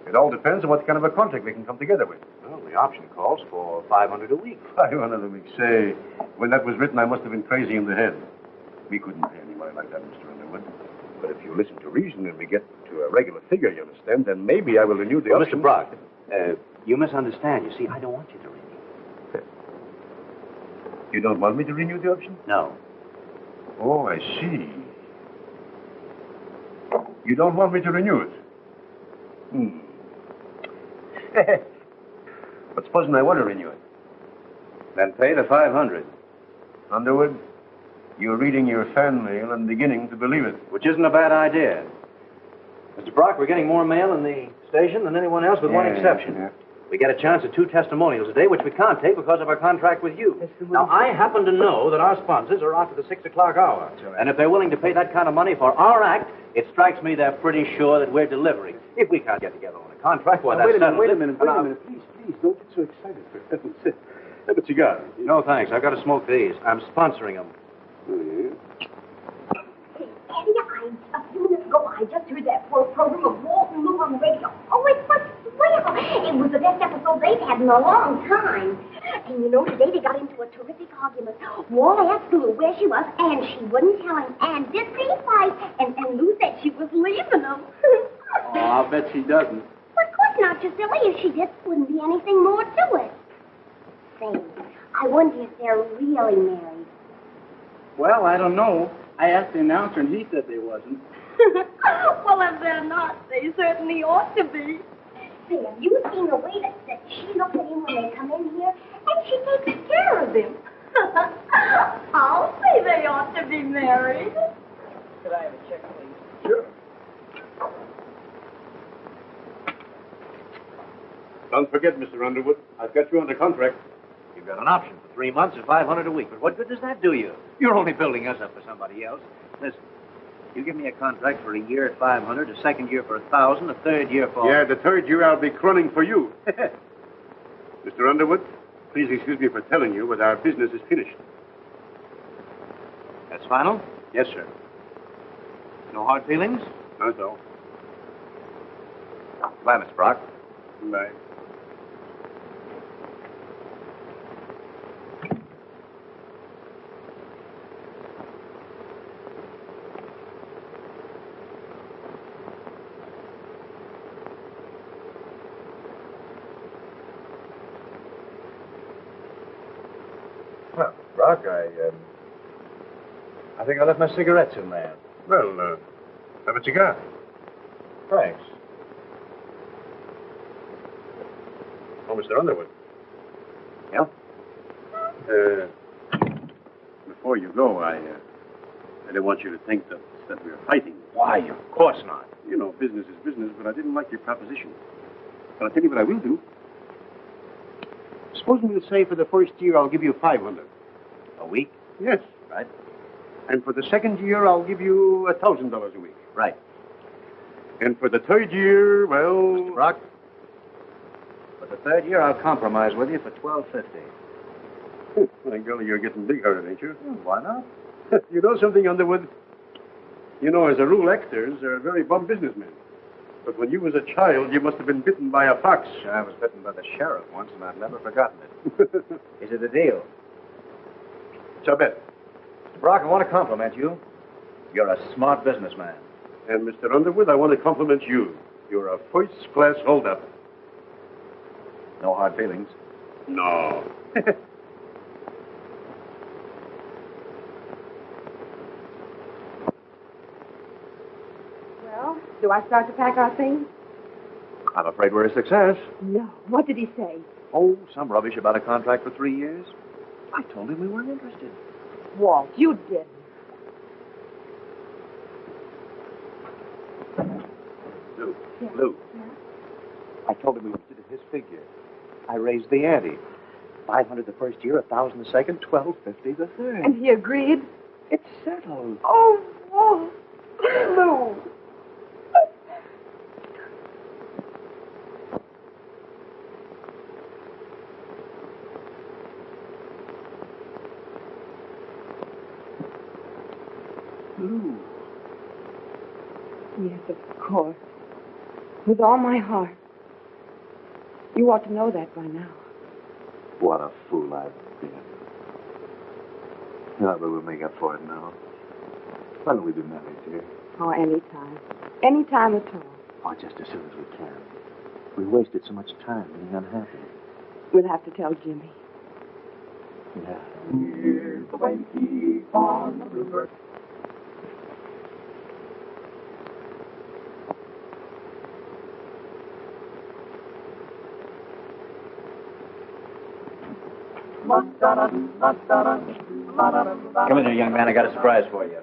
It all depends on what kind of a contract we can come together with. Well, the option calls for $500 a week. 500 a week. Say, when that was written, I must have been crazy in the head. We couldn't pay anybody like that, Mr. Underwood. But if you listen to reason and we get to a regular figure, you understand, then maybe I will renew the option. Mr. Brock, you misunderstand. You see, I don't want you to renew. You don't want me to renew the option? No. Oh, I see. You don't want me to renew it? But supposing I want to renew it? Then pay the $500. Underwood, you're reading your fan mail and beginning to believe it. Which isn't a bad idea. Mr. Brock, we're getting more mail in the station than anyone else with one exception. Yeah. We get a chance at 2 testimonials a day, which we can't take because of our contract with you. Now, I happen to know that our sponsors are after the 6 o'clock hour. right. And if they're willing to pay that kind of money for our act, it strikes me they're pretty sure that we're delivering. If we can't get together on a contract, well, that's settled. Wait a minute. Please, don't get so excited, for heaven's sake. Have a cigar. No, thanks. I've got to smoke these. I'm sponsoring them. Eddie, a few minutes ago, I just heard that program of Walt and Lou on the radio. Oh, it was swell. It was the best episode they've had in a long time. And you know, today they got into a terrific argument. Walt asked Lou where she was, and she wouldn't tell him. And didn't they fight? And Lou said she was leaving him. Oh, I'll bet she doesn't. Well, of course not, you silly. If she did, there wouldn't be anything more to it. Say, I wonder if they're really married. Well, I don't know. I asked the announcer, and he said they wasn't. Well, if they're not, they certainly ought to be. Say, have you seen the way that she looks at him when they come in here? And she takes care of him. I'll say they ought to be married. Could I have a check, please? Sure. Don't forget, Mr. Underwood, I've got you under contract. You've got an option for 3 months at $500 a week. But what good does that do you? You're only building us up for somebody else. Listen, you give me a contract for a year at $500, a second year for $1,000, a third year for... Yeah, the third year I'll be crunning for you. Mr. Underwood, please excuse me for telling you, but our business is finished. That's final? Yes, sir. No hard feelings? Not so. Goodbye, Mr. Brock. Bye. Well, Brock, I think I left my cigarettes in there. Well, have a cigar. Thanks. Oh, Mr. Underwood. Yeah? Before you go, I didn't want you to think that we were fighting. Why, of course not. You know, business is business, but I didn't like your proposition. But I'll tell you what I will do. Supposing we'll say for the first year I'll give you $500. A week? Yes. Right. And for the second year I'll give you $1,000 a week. Right. And for the third year, well... Mr. Brock, for the third year I'll compromise with you for $1,250. My golly, you're getting big-hearted, ain't you? Why not? You know something, Underwood? You know, as a rule, actors are very bum businessmen. But when you was a child, you must have been bitten by a fox. I was bitten by the sheriff once, and I've never forgotten it. Is it a deal? So bet. Mr. Brock, I want to compliment you. You're a smart businessman. And, Mr. Underwood, I want to compliment you. You're a first-class hold-up. No hard feelings? No. Well, do I start to pack our things? I'm afraid we're a success. No. What did he say? Oh, some rubbish about a contract for 3 years. I told him we weren't interested. Walt, you didn't. Lou. I told him we looked at his figure. I raised the ante. 500 the first year, 1,000 the second, 1,250 the third. And he agreed? It's settled. Oh, Walt. Lou. Lou. Yes, of course. With all my heart. You ought to know that by now. What a fool I've been. No, but we'll make up for it now. When will we be married, dear? Oh, anytime. Anytime at all. Oh, just as soon as we can. We wasted so much time being unhappy. We'll have to tell Jimmie. Yeah. Here's the way to keep on the river. Come in here, young man. I got a surprise for you.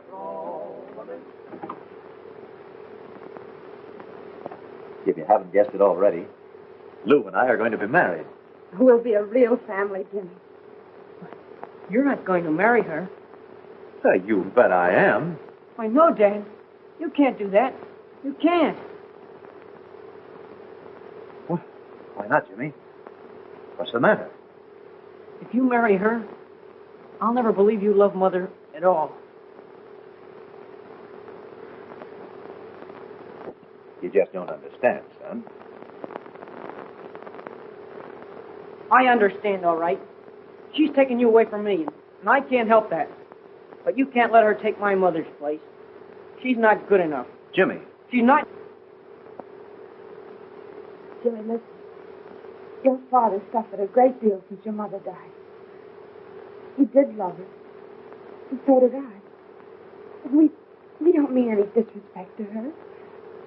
If you haven't guessed it already, Lou and I are going to be married. We'll be a real family, Jimmy. You're not going to marry her. You bet I am. I know, Dad. You can't do that. You can't. Why not, Jimmy? What's the matter? If you marry her, I'll never believe you love Mother at all. You just don't understand, son. I understand, all right. She's taking you away from me, and I can't help that. But you can't let her take my mother's place. She's not good enough. Jimmy. She's not... Jimmy, listen. Your father suffered a great deal since your mother died. He did love her. And so did I. And we don't mean any disrespect to her.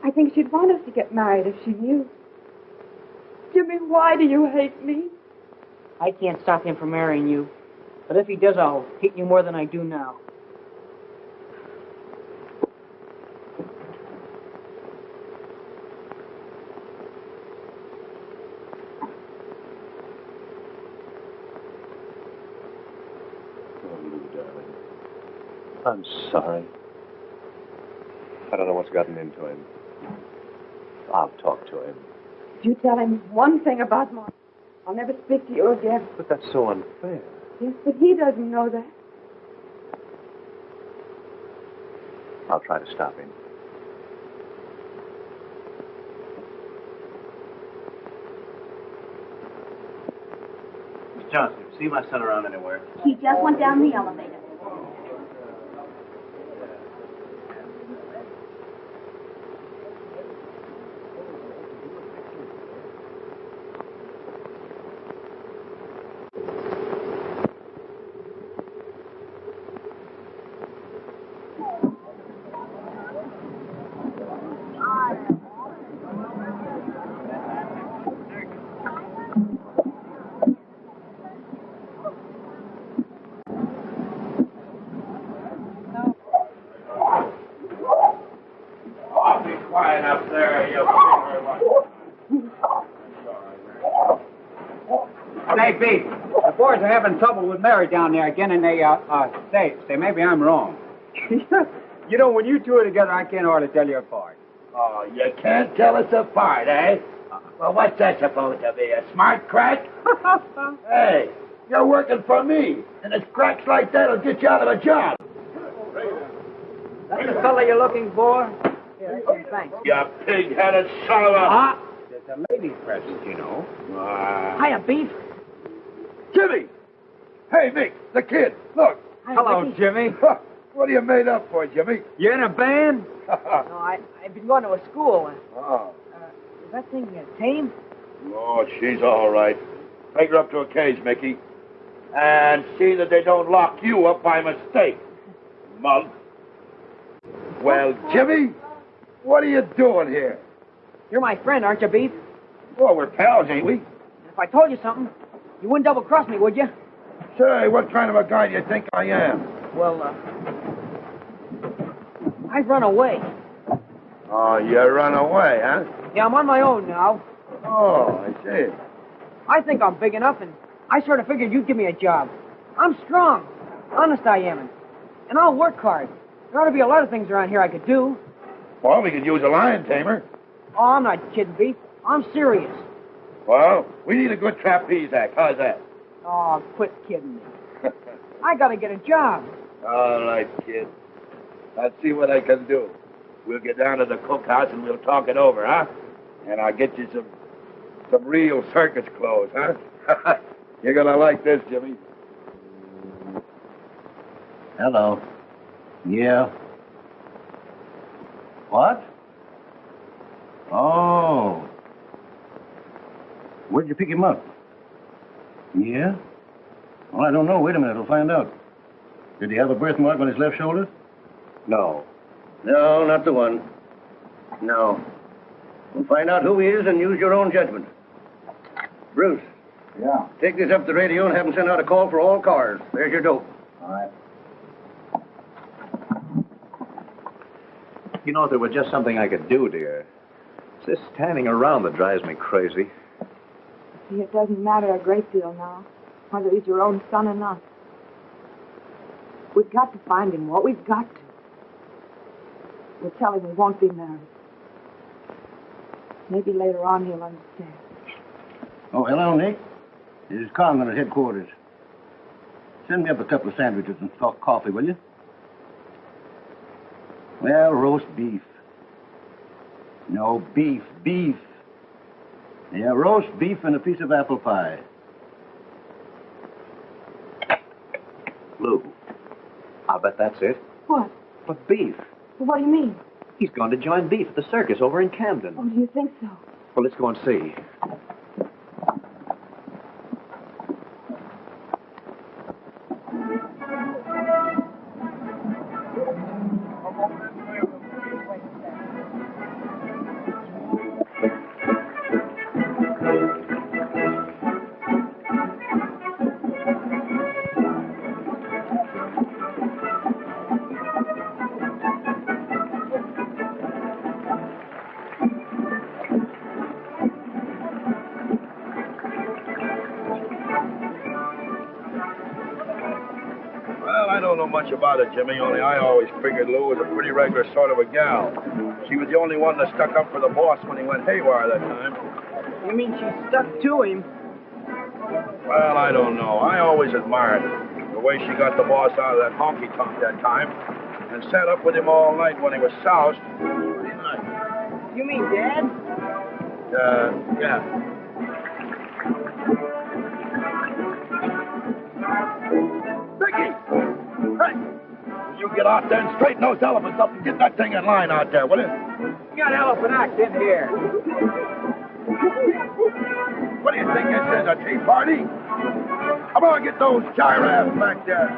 I think she'd want us to get married if she knew. Jimmy, why do you hate me? I can't stop him from marrying you. But if he does, I'll hate you more than I do now. I'm sorry. I don't know what's gotten into him. I'll talk to him. If you tell him one thing about Mom, I'll never speak to you again. But that's so unfair. Yes, but he doesn't know that. I'll try to stop him. Miss Johnson, see my son around anywhere? He just went down the elevator. Say, Beef, the boys are having trouble with Mary down there again, and they, say, maybe I'm wrong. You know, when you two are together, I can't hardly tell you apart. Oh, you can't tell us apart, eh? Well, what's that supposed to be, a smart crack? Hey, you're working for me, and it's cracks like that'll get you out of a job. That's the fella you're looking for? Yeah, thanks. You pig-headed son of a... It's a lady's present, you know. Hiya, Beef. Jimmy! Hey, Mick, the kid, look. Hello, Ricky. Jimmy. What are you made up for, Jimmy? You in a band? No, I've been going to a school. Oh. Is that thing tame? Oh, she's all right. Take her up to a cage, Mickey. And see that they don't lock you up by mistake, mug. Well, Jimmy, what are you doing here? You're my friend, aren't you, Beef? Well, we're pals, ain't we? If I told you something, you wouldn't double-cross me, would you? Say, what kind of a guy do you think I am? Well, I've run away. Oh, you run away, huh? Yeah, I'm on my own now. Oh, I see. I think I'm big enough, and I sort of figured you'd give me a job. I'm strong. Honest I am. And I'll work hard. There ought to be a lot of things around here I could do. Well, we could use a lion tamer. Oh, I'm not kidding, Beef. I'm serious. Well, we need a good trapeze act. How's that? Oh, quit kidding me. I gotta get a job. All right, kid. Let's see what I can do. We'll get down to the cookhouse and we'll talk it over, huh? And I'll get you some real circus clothes, huh? You're gonna like this, Jimmy. Hello. Yeah. What? Oh. Where'd you pick him up? Yeah? Well, I don't know. Wait a minute. We'll find out. Did he have a birthmark on his left shoulder? No. No, not the one. No. We'll find out who he is and use your own judgment. Bruce. Yeah. Take this up to the radio and have them send out a call for all cars. There's your dope. All right. You know, if there were just something I could do, dear. It's this standing around that drives me crazy. See, it doesn't matter a great deal now, whether he's your own son or not. We've got to find him, Walt. We've got to. We'll tell him we won't be married. Maybe later on he'll understand. Oh, hello, Nick. This is Conlon at headquarters. Send me up a couple of sandwiches and coffee, will you? Well, roast beef. No, beef. Yeah, roast beef and a piece of apple pie. Lou, I'll bet that's it. What? But Beef. Well, what do you mean? He's going to join Beef at the circus over in Camden. Oh, do you think so? Well, let's go and see. Much about it, Jimmie, only I always figured Lou was a pretty regular sort of a gal. She was the only one that stuck up for the boss when he went haywire that time. You mean she stuck to him? Well, I don't know. I always admired her. The way she got the boss out of that honky-tonk that time and sat up with him all night when he was soused. Pretty nice. You mean Dad? Yeah. You get out there and straighten those elephants up and get that thing in line out there, will you? You got elephant act in here. What do you think this is, a tea party? Come on, get those giraffes back there.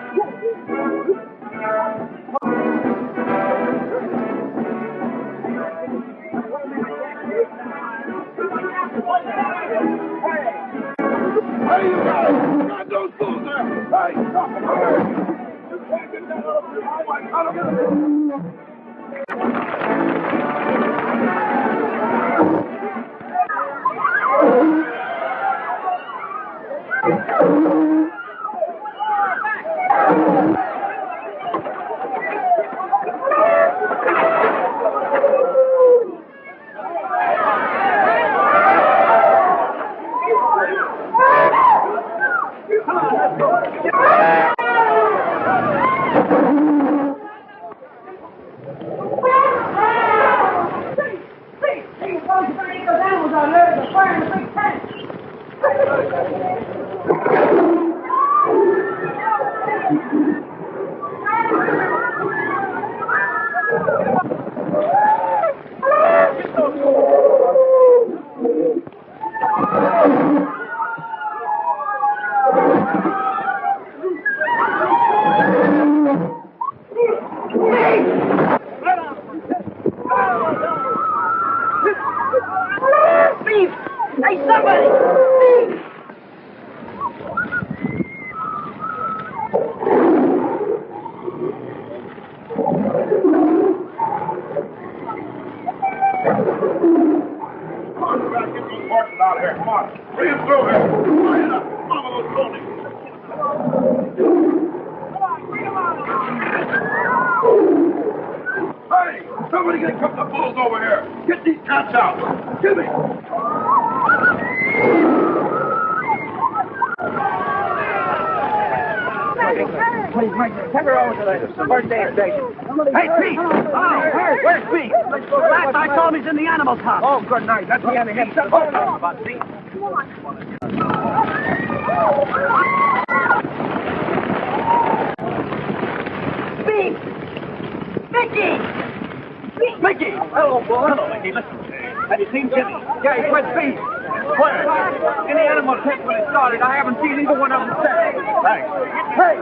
Hey, you guys! Got those fools there! Hey, stop them! You can't get that elephant out of my column! Oh, good night. That's the end of him. Oh, Beef. Mickey! Hello, boy. Hello, Mickey. Listen. Have you seen Jimmie? Yeah, he's with Beef. Where? In the animal tent when it started. I haven't seen either one of them since. Thanks. Hey!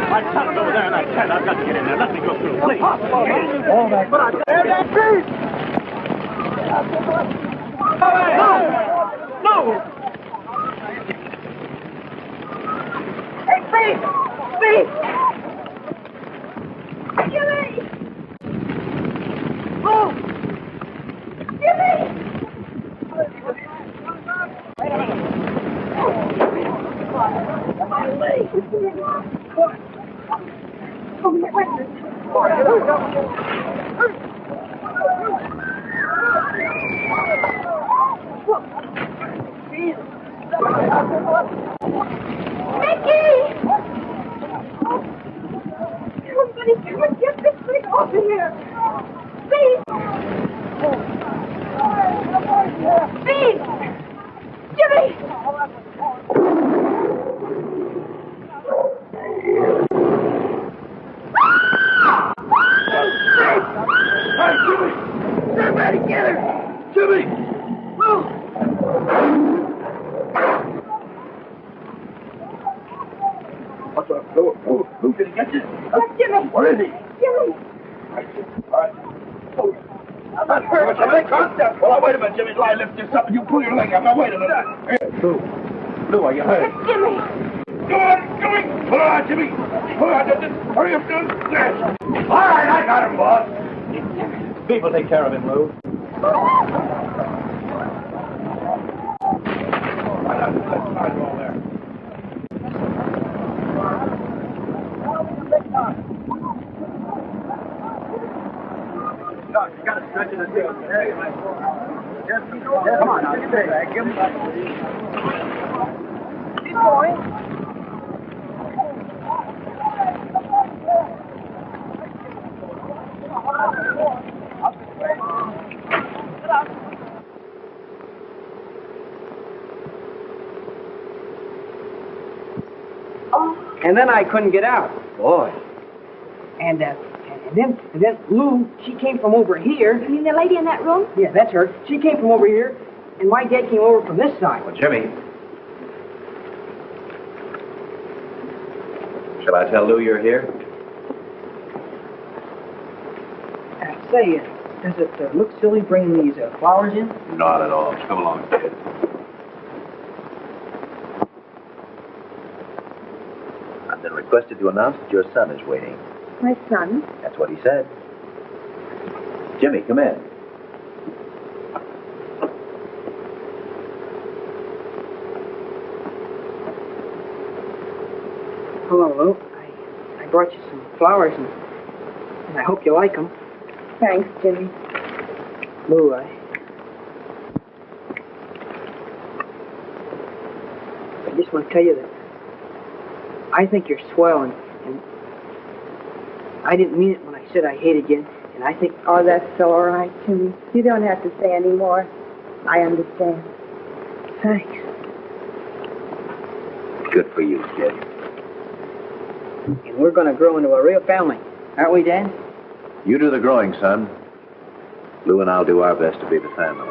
My son's over there in that tent. I've got to get in there. Let me go through, please. All right. But there's that Beef! No! No! Somebody come and get this thing off of here! Steve! Steve! Jimmie! Hey, Jimmie! Somebody get her! Jimmie! Move! What's up? Who did he get you? Jimmie! Where is he? Jimmie! All right. I'm not hurt. Well, wait a minute, Jimmie. Till I lift this up and you pull your leg up. Now, wait a minute. Lou, are you hurt? Jimmie! Go on, Jimmie! Pull on, Jimmie! Pull on, just hurry up, dude. Yes. All right, I got him, boss. People take care of him, Lou. You gotta stretch it a bit. Come on now, give him that. Keep going. And then I couldn't get out. Boy. And then Lou, she came from over here. You mean the lady in that room? Yeah, that's her. She came from over here, and my dad came over from this side. Well, Jimmie. Shall I tell Lou you're here? Say, does it look silly bringing these flowers in? Not at all. Come along, kid. I've been requested to announce that your son is waiting. My son? That's what he said. Jimmie, come in. Hello, Lou. I brought you some flowers, and I hope you like them. Thanks, Jimmie. Lou, I just want to tell you that I think you're swell, and I didn't mean it when I said I hated you, and I think... Oh, that's all right, Jimmie. You don't have to say any more. I understand. Thanks. Good for you, kid. And we're going to grow into a real family, aren't we, Dad? You do the growing, son. Lou and I'll do our best to be the family.